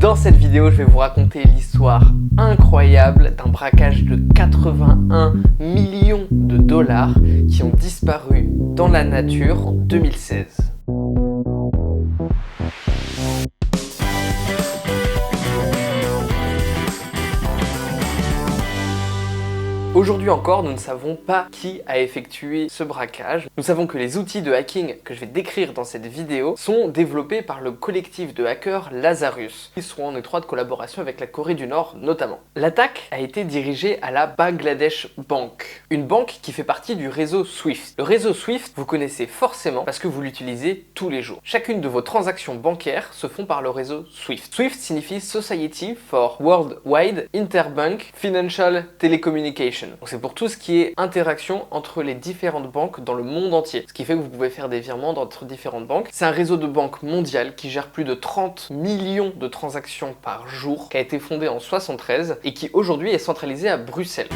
Dans cette vidéo, je vais vous raconter l'histoire incroyable d'un braquage de 81 millions de dollars qui ont disparu dans la nature en 2016. Aujourd'hui encore, nous ne savons pas qui a effectué ce braquage. Nous savons que les outils de hacking que je vais décrire dans cette vidéo sont développés par le collectif de hackers Lazarus. Ils seront en étroite collaboration avec la Corée du Nord notamment. L'attaque a été dirigée à la Bangladesh Bank, une banque qui fait partie du réseau SWIFT. Le réseau SWIFT, vous connaissez forcément parce que vous l'utilisez tous les jours. Chacune de vos transactions bancaires se font par le réseau SWIFT. SWIFT signifie Society for Worldwide Interbank Financial Telecommunication. Donc c'est pour tout ce qui est interaction entre les différentes banques dans le monde entier. Ce qui fait que vous pouvez faire des virements entre différentes banques. C'est un réseau de banques mondial qui gère plus de 30 millions de transactions par jour, qui a été fondé en 1973 et qui aujourd'hui est centralisé à Bruxelles.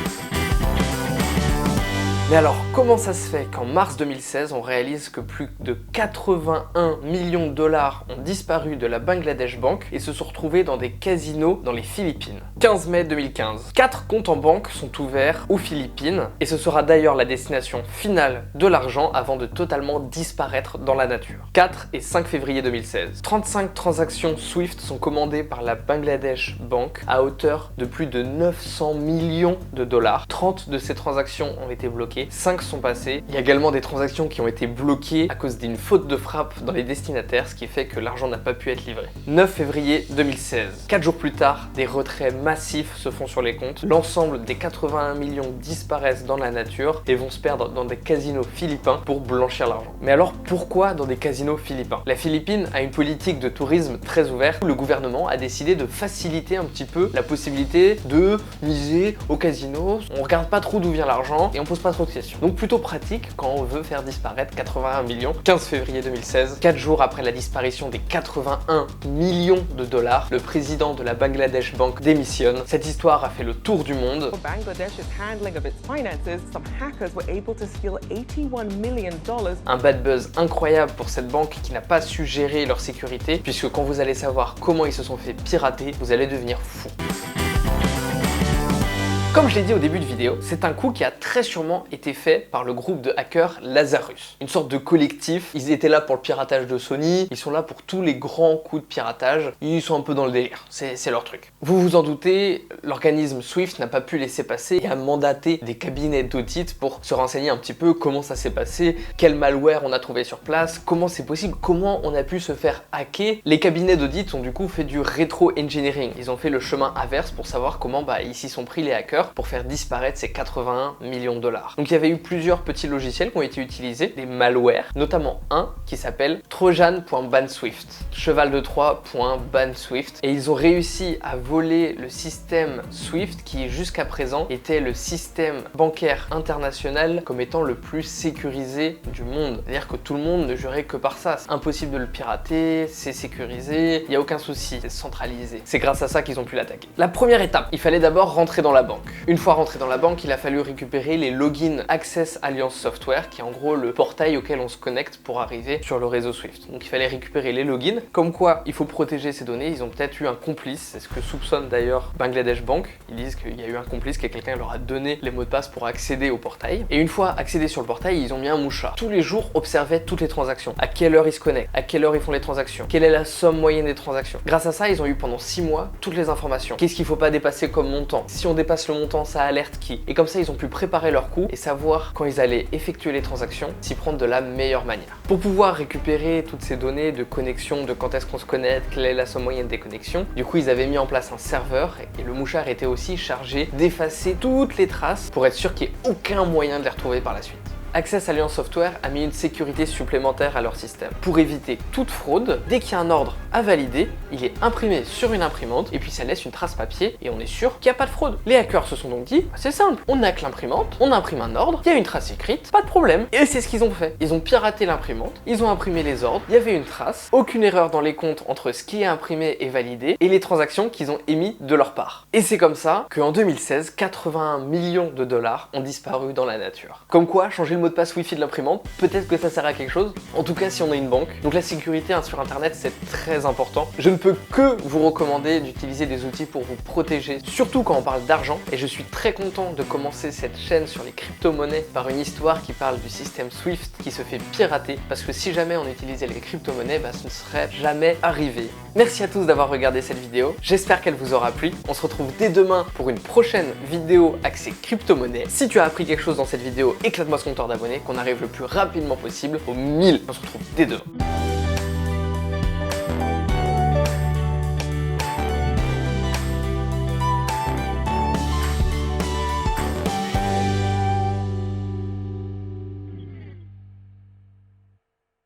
Mais alors, comment ça se fait qu'en mars 2016, on réalise que plus de 81 millions de dollars ont disparu de la Bangladesh Bank et se sont retrouvés dans des casinos dans les Philippines? 15 mai 2015. 4 comptes en banque sont ouverts aux Philippines et ce sera d'ailleurs la destination finale de l'argent avant de totalement disparaître dans la nature. 4 et 5 février 2016. 35 transactions SWIFT sont commandées par la Bangladesh Bank à hauteur de plus de 900 millions de dollars. 30 de ces transactions ont été bloquées. 5 sont passés. Il y a également des transactions qui ont été bloquées à cause d'une faute de frappe dans les destinataires, ce qui fait que l'argent n'a pas pu être livré. 9 février 2016. 4 jours plus tard, des retraits massifs se font sur les comptes. L'ensemble des 81 millions disparaissent dans la nature et vont se perdre dans des casinos philippins pour blanchir l'argent. Mais alors pourquoi dans des casinos philippins? La Philippine a une politique de tourisme très ouverte où le gouvernement a décidé de faciliter un petit peu la possibilité de miser au casino. On regarde pas trop d'où vient l'argent et on pose pas trop de questions. Donc plutôt pratique quand on veut faire disparaître 81 millions. 15 février 2016, 4 jours après la disparition des 81 millions de dollars, le président de la Bangladesh Bank démissionne. Cette histoire a fait le tour du monde. Un bad buzz incroyable pour cette banque qui n'a pas su gérer leur sécurité, puisque quand vous allez savoir comment ils se sont fait pirater, vous allez devenir fou. Comme je l'ai dit au début de vidéo, c'est un coup qui a très sûrement été fait par le groupe de hackers Lazarus. Une sorte de collectif, ils étaient là pour le piratage de Sony, ils sont là pour tous les grands coups de piratage, ils sont un peu dans le délire, c'est leur truc. Vous vous en doutez, l'organisme SWIFT n'a pas pu laisser passer et a mandaté des cabinets d'audit pour se renseigner un petit peu comment ça s'est passé, quel malware on a trouvé sur place, comment c'est possible, comment on a pu se faire hacker. Les cabinets d'audit ont du coup fait du rétro-engineering, ils ont fait le chemin inverse pour savoir comment ils s'y sont pris les hackers pour faire disparaître ces 81 millions de dollars. Donc il y avait eu plusieurs petits logiciels qui ont été utilisés, des malwares, notamment un qui s'appelle trojan.banswift, cheval de Troie.banswift, et ils ont réussi à voler le système SWIFT qui jusqu'à présent était le système bancaire international comme étant le plus sécurisé du monde. C'est-à-dire que tout le monde ne jurait que par ça. C'est impossible de le pirater, c'est sécurisé, il n'y a aucun souci, c'est centralisé. C'est grâce à ça qu'ils ont pu l'attaquer. La première étape, il fallait d'abord rentrer dans la banque. Une fois rentré dans la banque, il a fallu récupérer les logins Access Alliance Software, qui est en gros le portail auquel on se connecte pour arriver sur le réseau SWIFT. Donc il fallait récupérer les logins. Comme quoi, il faut protéger ces données. Ils ont peut-être eu un complice, c'est ce que soupçonne d'ailleurs Bangladesh Bank. Ils disent qu'il y a eu un complice, que quelqu'un leur a donné les mots de passe pour accéder au portail. Et une fois accédés sur le portail, ils ont mis un mouchard. Tous les jours, observaient toutes les transactions. À quelle heure ils se connectent, à quelle heure ils font les transactions, quelle est la somme moyenne des transactions. Grâce à ça, ils ont eu pendant 6 mois toutes les informations. Qu'est-ce qu'il faut pas dépasser comme montant? Si on dépasse le montant, ça alerte qui? Et comme ça, ils ont pu préparer leur coup et savoir quand ils allaient effectuer les transactions, s'y prendre de la meilleure manière. Pour pouvoir récupérer toutes ces données de connexion, de quand est-ce qu'on se connecte, quelle est la somme moyenne des connexions, du coup, ils avaient mis en place un serveur et le mouchard était aussi chargé d'effacer toutes les traces pour être sûr qu'il n'y ait aucun moyen de les retrouver par la suite. Access Alliance Software a mis une sécurité supplémentaire à leur système. Pour éviter toute fraude, dès qu'il y a un ordre à valider, il est imprimé sur une imprimante et puis ça laisse une trace papier et on est sûr qu'il n'y a pas de fraude. Les hackers se sont donc dit, c'est simple, on hack l'imprimante, on imprime un ordre, il y a une trace écrite, pas de problème. Et c'est ce qu'ils ont fait. Ils ont piraté l'imprimante, ils ont imprimé les ordres, il y avait une trace, aucune erreur dans les comptes entre ce qui est imprimé et validé et les transactions qu'ils ont émis de leur part. Et c'est comme ça qu'en 2016, 81 millions de dollars ont disparu dans la nature. Comme quoi, changer le mot de passe Wi-Fi de l'imprimante, peut-être que ça sert à quelque chose. En tout cas, si on a une banque. Donc la sécurité sur Internet, c'est très important. Je ne peux que vous recommander d'utiliser des outils pour vous protéger, surtout quand on parle d'argent. Et je suis très content de commencer cette chaîne sur les crypto-monnaies par une histoire qui parle du système Swift qui se fait pirater, parce que si jamais on utilisait les crypto-monnaies, ce ne serait jamais arrivé. Merci à tous d'avoir regardé cette vidéo, j'espère qu'elle vous aura plu. On se retrouve dès demain pour une prochaine vidéo axée crypto-monnaie. Si tu as appris quelque chose dans cette vidéo, éclate-moi ce compteur d'abonnés, qu'on arrive le plus rapidement possible aux 1000. On se retrouve dès demain.